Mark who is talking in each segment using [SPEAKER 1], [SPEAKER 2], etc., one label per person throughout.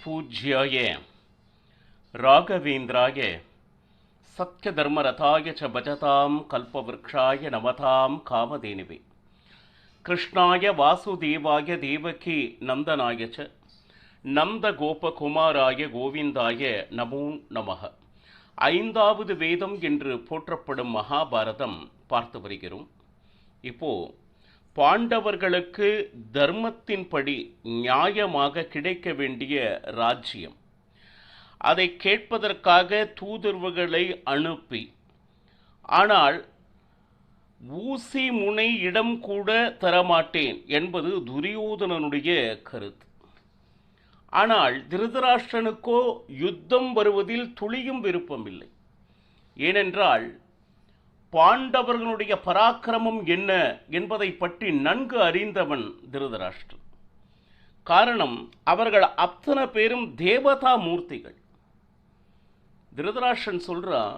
[SPEAKER 1] पूज्याय राघवेन्द्राय सत्यधर्मरथाय च भजतां कल्पवृक्षाय नमतां कामधेनुवे कृष्णाय वासुदेवाय देवकी नंदनाय च நந்தகோபகுமாராய கோவிந்தாய நமோ நமः. ஐந்தாவது வேதம் என்று போற்றப்படும் மகாபாரதம் பார்த்து வருகிறோம். இப்போ பாண்டவர்களுக்கு தர்மத்தின்படி நியாயமாக கிடைக்க வேண்டிய ராஜ்யம், அதை கேட்பதற்காக தூதுவர்களை அனுப்பி, ஆனால் ஊசி முனை இடம் கூட தரமாட்டேன் என்பது துரியோதனனுடைய கருத்து. ஆனால் திருதராஷ்டிரனுக்கோ யுத்தம் வருவதில் துளியும் விருப்பமில்லை. ஏனென்றால் பாண்டவர்களுடைய பராக்கிரமம் என்ன என்பதை பற்றி நன்கு அறிந்தவன் திருதராஷ்டிரன். காரணம், அவர்கள் அத்தனை பேரும் தேவதா மூர்த்திகள். திருதராஷ்டிரன் சொல்றான்,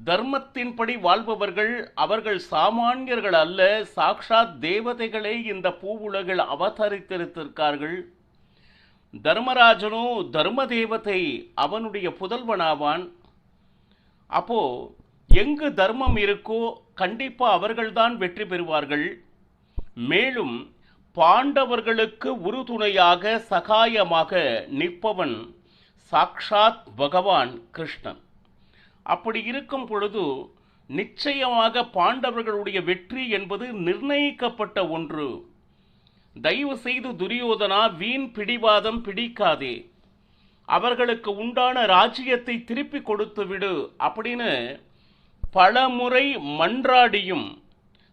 [SPEAKER 1] தர்மத்தின்படி வாழ்பவர்கள் அவர்கள் சாமானியர்கள் அல்ல, சாக்ஷாத் தேவதைகளே இந்த பூவுலகில் அவதரித்திருக்கிறார்கள். தர்மராஜனோ தர்ம தேவதை, அவனுடைய புதல்வனாவான். அப்போ எங்கு தர்மம் இருக்கோ கண்டிப்பா அவர்கள்தான் வெற்றி பெறுவார்கள். மேலும் பாண்டவர்களுக்கு உறுதுணையாக சகாயமாக நிற்பவன் சாக்ஷாத் பகவான் கிருஷ்ணன். அப்படி இருக்கும் பொழுது நிச்சயமாக பாண்டவர்களுடைய வெற்றி என்பது நிர்ணயிக்கப்பட்ட ஒன்று. தயவு செய்து துரியோதனா, வீண் பிடிவாதம் பிடிக்காதே, அவர்களுக்கு உண்டான ராஜ்யத்தை திருப்பி கொடுத்து விடு அப்படின்னு பல முறை மன்றாடியும்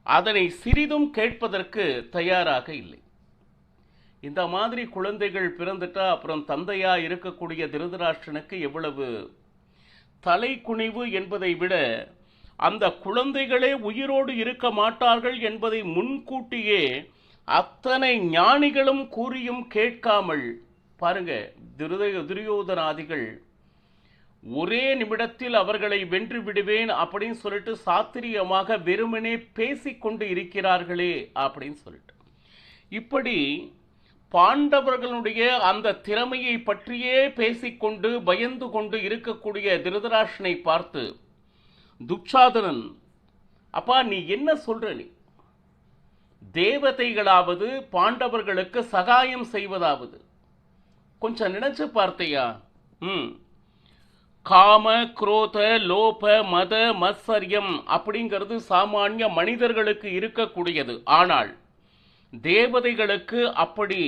[SPEAKER 1] அதனை சிறிதும் கேட்பதற்கு தயாராக இல்லை. இந்த மாதிரி குழந்தைகள் பிறந்துட்டா அப்புறம் தந்தையா இருக்கக்கூடிய திருதராஷ்டிரனுக்கு எவ்வளவு தலைக்குனிவு என்பதை விட, அந்த குழந்தைகளே உயிரோடு இருக்க மாட்டார்கள் என்பதை முன்கூட்டியே அத்தனை ஞானிகளும் கூறியும் கேட்காமல் பாருங்க, துரியோதனாதிகள் ஒரே நிமிடத்தில் அவர்களை வென்று விடுவேன் அப்படின்னு சொல்லிட்டு சாத்திரியமாக வெறுமனே பேசிக்கொண்டு இருக்கிறார்களே அப்படின்னு சொல்லிட்டு, இப்படி பாண்டவர்களுடைய அந்த திறமையை பற்றியே பேசிக்கொண்டு பயந்து கொண்டு இருக்கக்கூடிய திருதராஷ்டிரனை பார்த்து துச்சாதனன், அப்பா நீ என்ன சொல்ற, நீ தேவதைகளாவது பாண்டவர்களுக்கு சகாயம் செய்வதாவது கொஞ்சம் நினைச்சு பார்த்தையா? காம குரோத லோப மத மத்சரியம் அப்படிங்கிறது சாமானிய மனிதர்களுக்கு இருக்கக்கூடியது. ஆனால் தேவதைகளுக்கு அப்படி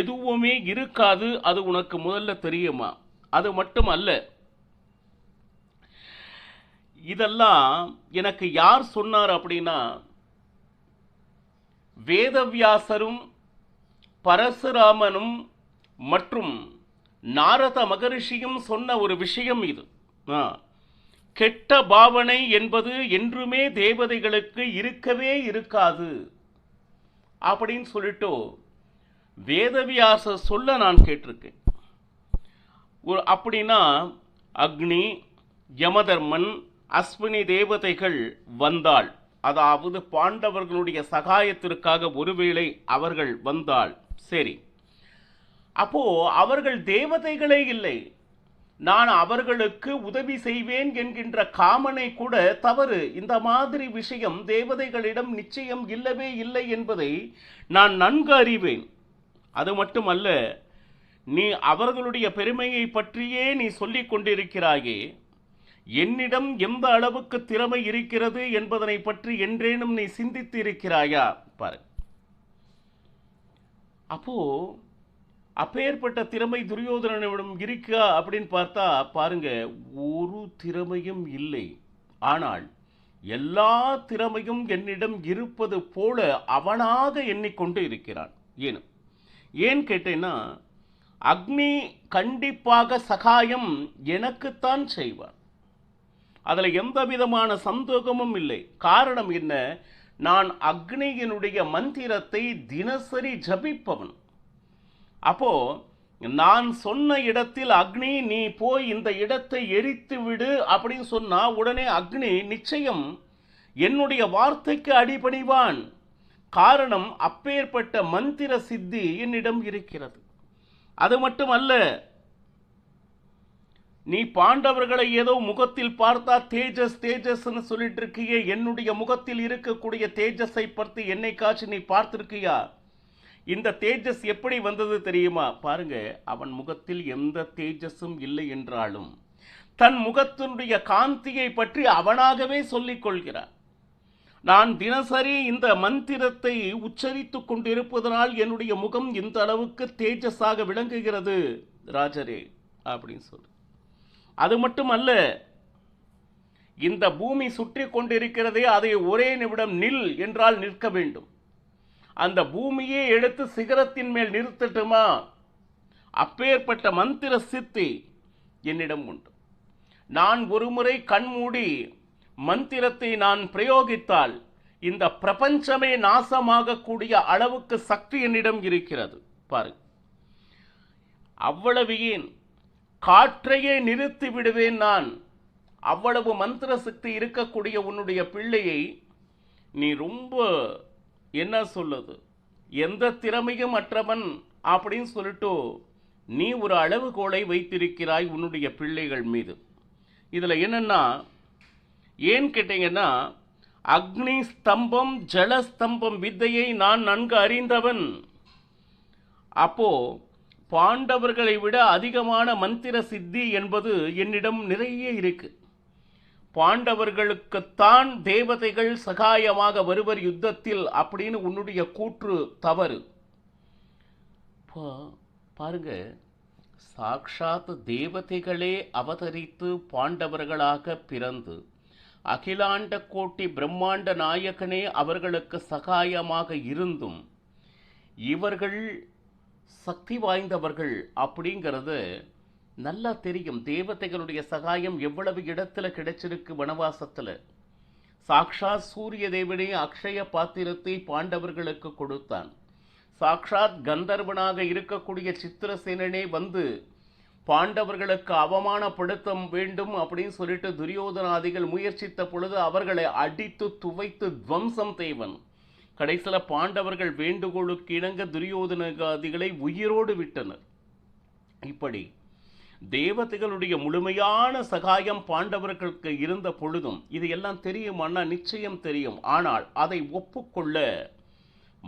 [SPEAKER 1] எதுவுமே இருக்காது. அது உனக்கு முதல்ல தெரியுமா? அது மட்டும் அல்ல, இதெல்லாம் எனக்கு யார் சொன்னார் அப்படின்னா, வேதவியாசரும் பரசுராமனும் மற்றும் நாரத மகரிஷியும் சொன்ன ஒரு விஷயம் இது. கெட்ட பாவனை என்பது என்றுமே தேவதைகளுக்கு இருக்கவே இருக்காது அப்படின்னு சொல்லிட்டு வேதவியாசர் சொல்ல நான் கேட்டிருக்கேன். அப்படின்னா அக்னி, யமதர்மன், அஸ்வினி தேவதைகள் வந்தாள், அதாவது பாண்டவர்களுடைய சகாயத்திற்காக ஒருவேளை அவர்கள் வந்தால் சரி, அப்போ அவர்கள் தேவதைகளே இல்லை, நான் அவர்களுக்கு உதவி செய்வேன் என்கின்ற காமனை கூட தவறு. இந்த மாதிரி விஷயம் தேவதைகளிடம் நிச்சயம் இல்லவே இல்லை என்பதை நான் நன்கு அறிவேன். அது மட்டுமல்ல, நீ அவர்களுடைய பெருமையை பற்றியே நீ சொல்லிக் கொண்டிருக்கிறாயே, என்னிடம் எந்த அளவுக்கு திறமை இருக்கிறது என்பதனை பற்றி என்றேனும் நீ சிந்தித்து இருக்கிறாயா? பாரு, அப்போ அப்பேற்பட்ட திறமை துரியோதனனிடம் இருக்கா அப்படின்னு பார்த்தா பாருங்க, ஒரு திறமையும் இல்லை. ஆனால் எல்லா திறமையும் என்னிடம் இருப்பது போல அவனாக எண்ணிக்கொண்டு இருக்கிறான். ஏன் கேட்டேன்னா, அக்னி கண்டிப்பாக சகாயம் எனக்குத்தான் செய்வார், அதில் எந்த விதமான சந்தேகமும் இல்லை. காரணம் என்ன? நான் அக்னியினுடைய மந்திரத்தை தினசரி ஜபிப்பவன். அப்போ நான் சொன்ன இடத்தில் அக்னி நீ போய் இந்த இடத்தை எரித்து விடு அப்படின்னு சொன்னா உடனே அக்னி நிச்சயம் என்னுடைய வார்த்தைக்கு அடிபணிவான். காரணம், அப்பேற்பட்ட மந்திர சித்தி என்னிடம் இருக்கிறது. அது மட்டுமல்ல, நீ பாண்டவர்களை ஏதோ முகத்தில் பார்த்தா தேஜஸ் தேஜஸ்ன்னு சொல்லிட்டு இருக்கியே, என்னுடைய முகத்தில் இருக்கக்கூடிய தேஜஸை பற்றி என்னைக்காச்சும் நீ பார்த்திருக்கியா? இந்த தேஜஸ் எப்படி வந்தது தெரியுமா? பாருங்க, அவன் முகத்தில் எந்த தேஜஸும் இல்லை என்றாலும் தன் முகத்தினுடைய காந்தியை பற்றி அவனாகவே சொல்லிக் கொள்கிறான். நான் தினசரி இந்த மந்திரத்தை உச்சரித்துக் கொண்டிருப்பதனால் என்னுடைய முகம் இந்த அளவுக்கு தேஜஸாக விளங்குகிறது ராஜரே அப்படின்னு சொல்லு. அது மட்டுமல்ல, இந்த பூமி சுற்றி கொண்டிருக்கிறதே, அதை ஒரே நிமிடம் நில் என்றால் நிற்க வேண்டும். அந்த பூமியே எடுத்து சிகரத்தின் மேல் நிறுத்தட்டுமா? அப்பேற்பட்ட மந்திர சித்தி என்னிடம் உண்டு. நான் ஒருமுறை கண்மூடி மந்திரத்தை நான் பிரயோகித்தால் இந்த பிரபஞ்சமே நாசமாகக்கூடிய அளவுக்கு சக்தி என்னிடம் இருக்கிறது. பாருங்க, அவ்வளவு ஏன் காற்றையே நிறுத்தி விடுவேன் நான். அவ்வளவு மந்திர சக்தி இருக்கக்கூடிய உன்னுடைய பிள்ளையை நீ ரொம்ப என்ன சொல்லுது, எந்த திறமையும் அற்றவன் அப்படின்னு சொல்லிட்டு நீ ஒரு அளவுகோலை வைத்திருக்கிறாய் உன்னுடைய பிள்ளைகள் மீது. இதில் என்னன்னா, ஏன் கேட்டீங்கன்னா, அக்னி ஸ்தம்பம் ஜலஸ்தம்பம் வித்தையை நான் நன்கு அறிந்தவன். அப்போ பாண்டவர்களை விட அதிகமான மந்திர சித்தி என்பது என்னிடம் நிறைய இருக்கு. பாண்டவர்களுக்குத்தான் தேவதைகள் சகாயமாக வருவர் யுத்தத்தில் அப்படின்னு உன்னுடைய கூற்று தவறு. பாருங்க, சாக்ஷாத் தேவதைகளே அவதரித்து பாண்டவர்களாக பிறந்து அகிலாண்ட கோட்டி பிரம்மாண்ட நாயகனே அவர்களுக்கு சகாயமாக இருந்தும் இவர்கள் சக்தி வாய்ந்தவர்கள் அப்படிங்கிறது நல்லா தெரியும். தேவதைகளுடைய சகாயம் எவ்வளவு இடத்துல கிடைச்சிருக்கு வனவாசத்துல. சாக்ஷாத் சூரிய தேவனே அக்ஷய பாத்திரத்தை பாண்டவர்களுக்கு கொடுத்தான். சாக்ஷாத் கந்தர்வனாக இருக்கக்கூடிய சித்திரசேனனே வந்து பாண்டவர்களுக்கு அவமானப்படுத்த வேண்டும் அப்படின்னு சொல்லிட்டு துரியோதனாதிகள் முயற்சித்த பொழுது அவர்களை அடித்து துவைத்து துவம்சம் தேவன். கடைசியில் பாண்டவர்கள் வேண்டுகோளுக்கு இணங்க துரியோதனாதிகளை உயிரோடு விட்டனர். இப்படி தேவதைகளுடைய முழுமையான சகாயம் பாண்டவர்களுக்கு இருந்த பொழுதும் இது எல்லாம் தெரியுமான்னா நிச்சயம் தெரியும். ஆனால் அதை ஒப்புக்கொள்ள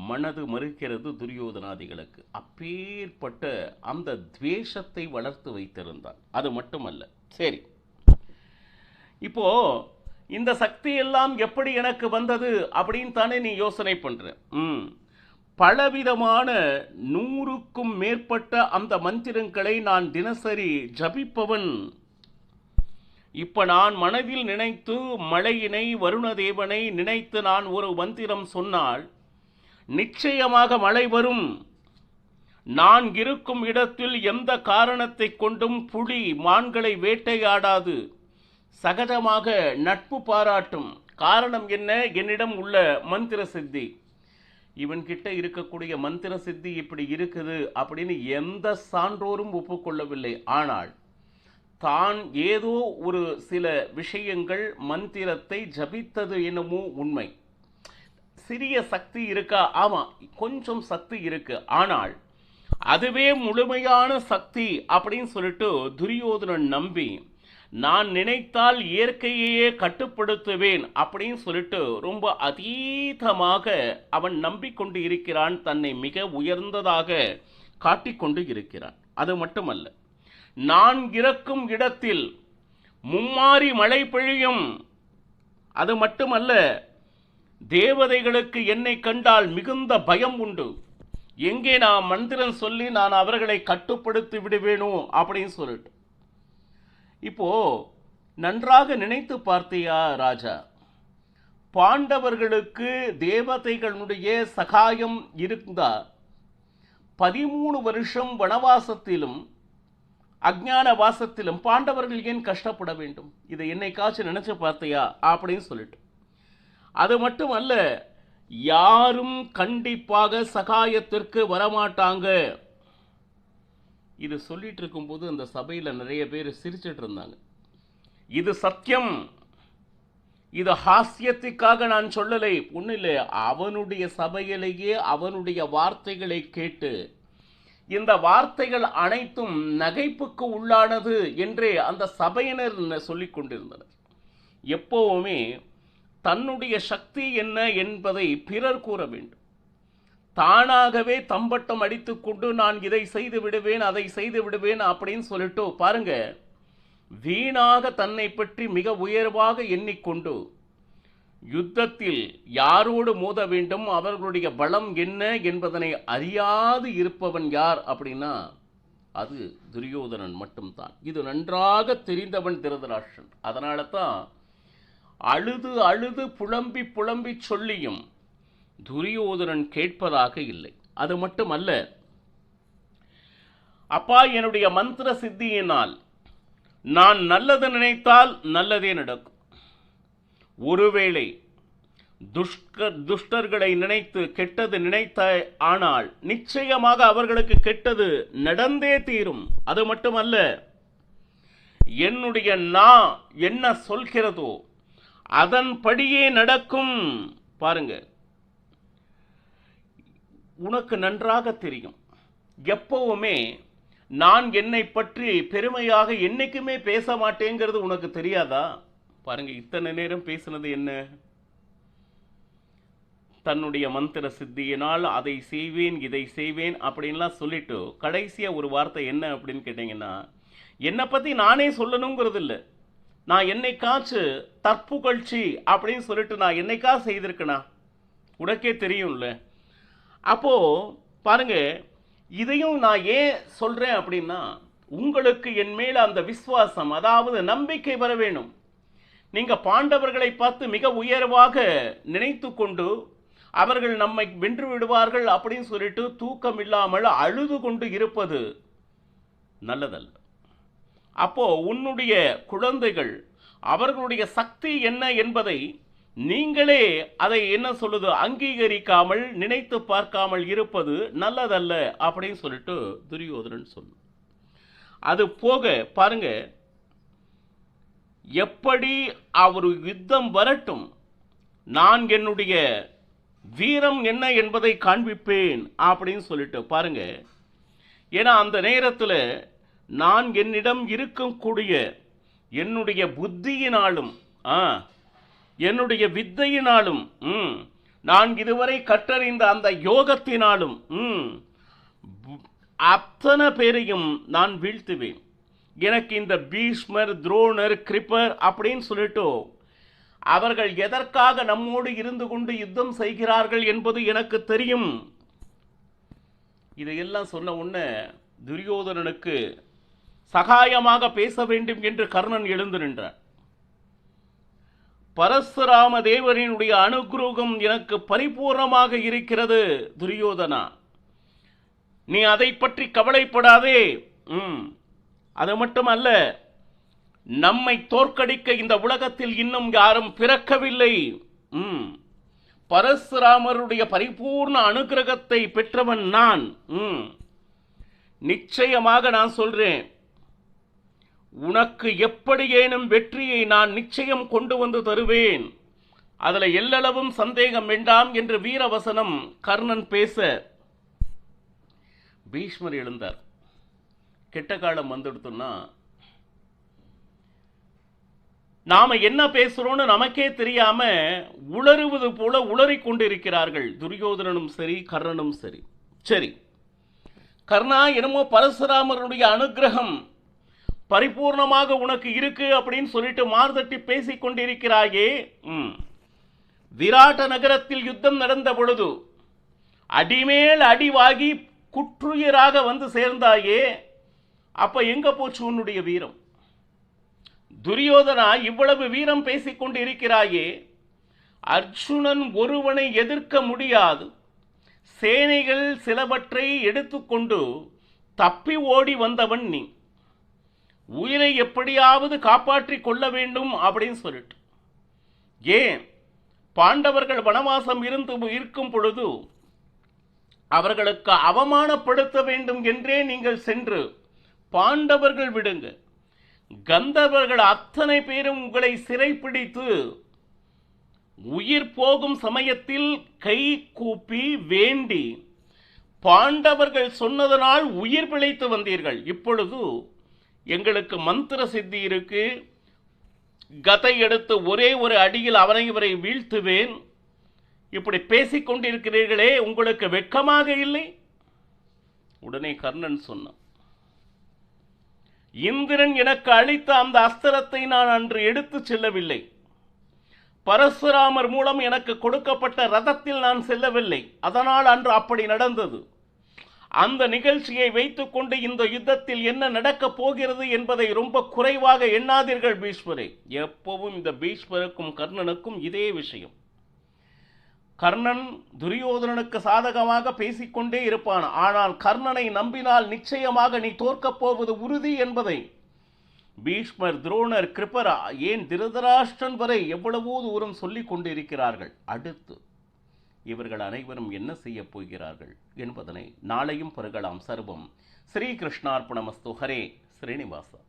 [SPEAKER 1] மனது மறுக்கிறது துரியோதனாதிகளுக்கு. அப்பேற்பட்ட அந்த துவேஷத்தை வளர்த்து வைத்திருந்தான். அது மட்டுமல்ல, சரி, இப்போ இந்த சக்தி எல்லாம் எப்படி எனக்கு வந்தது அப்படின்னு தானே நீ யோசனை பண்ற. பலவிதமான 100க்கும் மேற்பட்ட அந்த மந்திரங்களை நான் தினசரி ஜபிப்பவன். இப்ப நான் மனதில் நினைத்து மழையினை வருணதேவனை நினைத்து நான் ஒரு மந்திரம் சொன்னால் நிச்சயமாக மழை வரும். நான் இருக்கும் இடத்தில் எந்த காரணத்தை கொண்டும் புலி மான்களை வேட்டையாடாது, சகஜமாக நட்பு பாராட்டும். காரணம் என்ன? என்னிடம் உள்ள மந்திர சித்தி. இவன்கிட்ட இருக்கக்கூடிய மந்திர சித்தி இப்படி இருக்குது அப்படின்னு எந்த சான்றோரும் ஒப்புக்கொள்ளவில்லை. ஆனால் தான் ஏதோ ஒரு சில விஷயங்கள் மந்திரத்தை ஜபித்தது என்னமோ உண்மை. சிறிய சக்தி இருக்கா? ஆமா, கொஞ்சம் சக்தி இருக்கு. ஆனால் அதுவே முழுமையான சக்தி அப்படின்னு சொல்லிட்டு துரியோதனன் நம்பி நான் நினைத்தால் இயற்கையையே கட்டுப்படுத்துவேன் அப்படின்னு சொல்லிட்டு ரொம்ப அதீதமாக அவன் நம்பிக்கொண்டு இருக்கிறான். தன்னை மிக உயர்ந்ததாக காட்டிக்கொண்டு இருக்கிறான். அது மட்டுமல்ல, நான் இருக்கும் இடத்தில் மும்மாரி மழை பெய்யும். அது மட்டுமல்ல, தேவதைகளுக்கு என்னை கண்டால் மிகுந்த பயம் உண்டு. எங்கே நான் மந்திரம் சொல்லி நான் அவர்களை கட்டுப்படுத்தி விடுவேனோ அப்படின்னு சொல்லிட்டு. இப்போ நன்றாக நினைத்து பார்த்தியா ராஜா? பாண்டவர்களுக்கு தேவதைகளுடைய சகாயம் இருந்தா 13 வருஷம் வனவாசத்திலும் அஞ்ஞான வாசத்திலும் பாண்டவர்கள் ஏன் கஷ்டப்பட வேண்டும்? இதை என்னைக்காச்சும் நினைச்சு பார்த்தியா அப்படின்னு சொல்லிட்டு. அது மட்டுமல்ல, யாரும் கண்டிப்பாக சகாயத்திற்கு வரமாட்டாங்க. இது சொல்லிட்டு இருக்கும்போது அந்த சபையில் நிறைய பேர் சிரிச்சிட்டு இருந்தாங்க. இது சத்தியம், இது ஹாஸ்யத்துக்காக நான் சொல்லலை, ஒன்றும் இல்லை. அவனுடைய சபையிலேயே அவனுடைய வார்த்தைகளை கேட்டு இந்த வார்த்தைகள் அனைத்தும் நகைப்புக்கு உள்ளானது என்றே அந்த சபையினர் சொல்லிக் கொண்டிருந்தனர். எப்பவுமே தன்னுடைய சக்தி என்ன என்பதை பிறர் கூற வேண்டும். தானாகவே தம்பட்டம் அடித்துக்கொண்டு நான் இதை செய்து விடுவேன், அதை செய்து விடுவேன் அப்படின்னு சொல்லிட்டு பாருங்க, வீணாக தன்னை பற்றி மிக உயர்வாக எண்ணிக்கொண்டு யுத்தத்தில் யாரோடு மோத வேண்டும், அவர்களுடைய பலம் என்ன என்பதனை அறியாது இருப்பவன் யார் அப்படின்னா அது துரியோதனன் மட்டும்தான். இது நன்றாக தெரிந்தவன் திருதராஷ்டிரன். அதனால தான் அழுது அழுது புலம்பி புலம்பி சொல்லியும் துரியோதனன் கேட்பதாக இல்லை. அது மட்டுமல்ல, அப்பா என்னுடைய மந்திர சித்தியினால் நான் நல்லது நினைத்தால் நல்லதே நடக்கும். ஒருவேளை துஷ்டர்களை நினைத்து கெட்டது நினைத்த ஆனால் நிச்சயமாக அவர்களுக்கு கெட்டது நடந்தே தீரும். அது மட்டுமல்ல, என்னுடைய நான் என்ன சொல்கிறதோ அதன்படியே நடக்கும். பாருங்க, உனக்கு நன்றாக தெரியும், எப்பவுமே நான் என்னை பற்றி பெருமையாக என்னைக்குமே பேச மாட்டேங்கிறது உனக்கு தெரியாதா? பாருங்க, இத்தனை நேரம் பேசினது என்ன? தன்னுடைய மந்திர சித்தியினால் அதை செய்வேன் இதை செய்வேன் அப்படின்லாம் சொல்லிட்டு கடைசியா ஒரு வார்த்தை என்ன அப்படின்னு கேட்டீங்கன்னா, என்னை பத்தி நானே சொல்லணுங்கிறது இல்லை. நான் என்னைக்காச்சு தற்புகழ்ச்சி அப்படின்னு சொல்லிட்டு நான் என்னைக்கா செய்திருக்கேனா? உனக்கே தெரியும்ல. அப்போ பாருங்க, இதையும் நான் ஏன் சொல்றேன் அப்படின்னா, உங்களுக்கு என் மேல அந்த விசுவாசம், அதாவது நம்பிக்கை வர வேணும். நீங்க பாண்டவர்களை பார்த்து மிக உயர்வாக நினைத்து கொண்டு அவர்கள் நம்மை வென்று விடுவார்கள் அப்படின்னு சொல்லிட்டு தூக்கம் இல்லாமல் அழுது கொண்டு இருப்பது நல்லதல்ல. அப்போ உன்னுடைய குழந்தைகள் அவர்களுடைய சக்தி என்ன என்பதை நீங்களே அதை என்ன சொல்லுது அங்கீகரிக்காமல் நினைத்து பார்க்காமல் இருப்பது நல்லதல்ல அப்படின்னு சொல்லிட்டு துரியோதனன் சொல்லு. அது போக பாருங்க, எப்படி அவர் யுத்தம் வரட்டும், நான் என்னுடைய வீரம் என்ன என்பதை காண்பிப்பேன் அப்படின்னு சொல்லிட்டு பாருங்க. ஏன்னா அந்த நேரத்தில் நான் என்னிடம் இருக்கக்கூடிய என்னுடைய புத்தியினாலும் என்னுடைய வித்தையினாலும் நான் இதுவரை கற்றறிந்த அந்த யோகத்தினாலும் அத்தனை பேரையும் நான் வீழ்த்துவேன். எனக்கு இந்த பீஷ்மர், துரோணர், கிருபர் அப்படின்னு சொல்லிட்டு அவர்கள் எதற்காக நம்மோடு இருந்து கொண்டு யுத்தம் செய்கிறார்கள் என்பது எனக்கு தெரியும். இதையெல்லாம் சொன்ன உடனே துரியோதனனுக்கு சகாயமாக பேச வேண்டும் என்று கர்ணன் எழுந்து நின்றார். பரசுராம தேவரினுடைய அனுகிரகம் எனக்கு பரிபூர்ணமாக இருக்கிறது துரியோதனா, நீ அதை பற்றி கவலைப்படாதே. அது மட்டுமல்ல, நம்மை தோற்கடிக்க இந்த உலகத்தில் இன்னும் யாரும் பிறக்கவில்லை. பரசுராமருடைய பரிபூர்ண அனுகிரகத்தை பெற்றவன் நான். நிச்சயமாக நான் சொல்றேன், உனக்கு எப்படியேனும் வெற்றியை நான் நிச்சயம் கொண்டு வந்து தருவேன், அதுல எல்லளவும் சந்தேகம் வேண்டாம் என்று வீரவசனம் கர்ணன் பேச பீஷ்மர் எழுந்தார். கெட்ட காலம் வந்துடுத்துன்னா நாம என்ன பேசுறோம்னு நமக்கே தெரியாம உளறுவது போல உளறிக் கொண்டிருக்கிறார்கள் துரியோதனனும் சரி கர்ணனும் சரி. சரி கர்ணா, என்னமோ பரசுராமருடைய அனுகிரகம் பரிபூர்ணமாக உனக்கு இருக்கு அப்படின்னு சொல்லிட்டு மார்தட்டி பேசிக் கொண்டிருக்கிறாயே. விராட்ட நகரத்தில் யுத்தம் நடந்த பொழுது அடிமேல் அடிவாகி குற்றுயிராக வந்து சேர்ந்தாயே, அப்ப எங்க போச்சு உன்னுடைய வீரம்? துரியோதனா, இவ்வளவு வீரம் பேசிக் கொண்டு இருக்கிறாயே, அர்ஜுனன் ஒருவனை எதிர்க்க முடியாது, சேனைகள் சிலவற்றை எடுத்துக்கொண்டு தப்பி ஓடி வந்தவன் நீ, உயிரை எப்படியாவது காப்பாற்றி கொள்ள வேண்டும் அப்படின்னு சொல்லிட்டு, ஏன் பாண்டவர்கள் வனவாசம் இருக்கும் பொழுது அவர்களுக்கு அவமானப்படுத்த வேண்டும் என்றே நீங்கள் சென்று பாண்டவர்கள் விடுங்க, கந்தவர்கள் அத்தனை பேரும் உங்களை சிறைப்பிடித்து உயிர் போகும் சமயத்தில் கை கூப்பி வேண்டி பாண்டவர்கள் சொன்னதனால் உயிர் பிழைத்து வந்தீர்கள். இப்பொழுது எங்களுக்கு மந்திர சித்தி இருக்கு, கதை எடுத்து ஒரே ஒரு அடியில் அவனை இவரை வீழ்த்துவேன், இப்படி பேசிக்கொண்டிருக்கிறீர்களே, உங்களுக்கு வெட்கமாக இல்லை? உடனே கர்ணன் சொன்னான், இந்திரன் எனக்கு அளித்த அந்த அஸ்திரத்தை நான் அன்று எடுத்து செல்லவில்லை. பரசுராமர் மூலம் எனக்கு கொடுக்கப்பட்ட ரதத்தில் நான் செல்லவில்லை. அதனால் அன்று அப்படி நடந்தது. அந்த நிகழ்ச்சியை வைத்துக்கொண்டு இந்த யுத்தத்தில் என்ன நடக்கப் போகிறது என்பதை ரொம்ப குறைவாக எண்ணாதீர்கள் பீஷ்மரே. எப்பவும் இந்த பீஷ்மருக்கும் கர்ணனுக்கும் இதே விஷயம். கர்ணன் துரியோதனனுக்கு சாதகமாக பேசிக்கொண்டே இருப்பான். ஆனால் கர்ணனை நம்பினால் நிச்சயமாக நீ தோற்கப் போவது உறுதி என்பதை பீஷ்மர், துரோணர், கிருபர், ஏன் திருதராஷ்டிரன் வரை எவ்வளவோ தூரம் சொல்லிக் கொண்டிருக்கிறார்கள். அடுத்து இவர்கள் அனைவரும் என்ன செய்ய போகிறார்கள் என்பதனை நாளையும் பருகலாம். சர்வம் ஸ்ரீகிருஷ்ணார்ப்பணமஸ்து. ஹரே ஸ்ரீனிவாசா.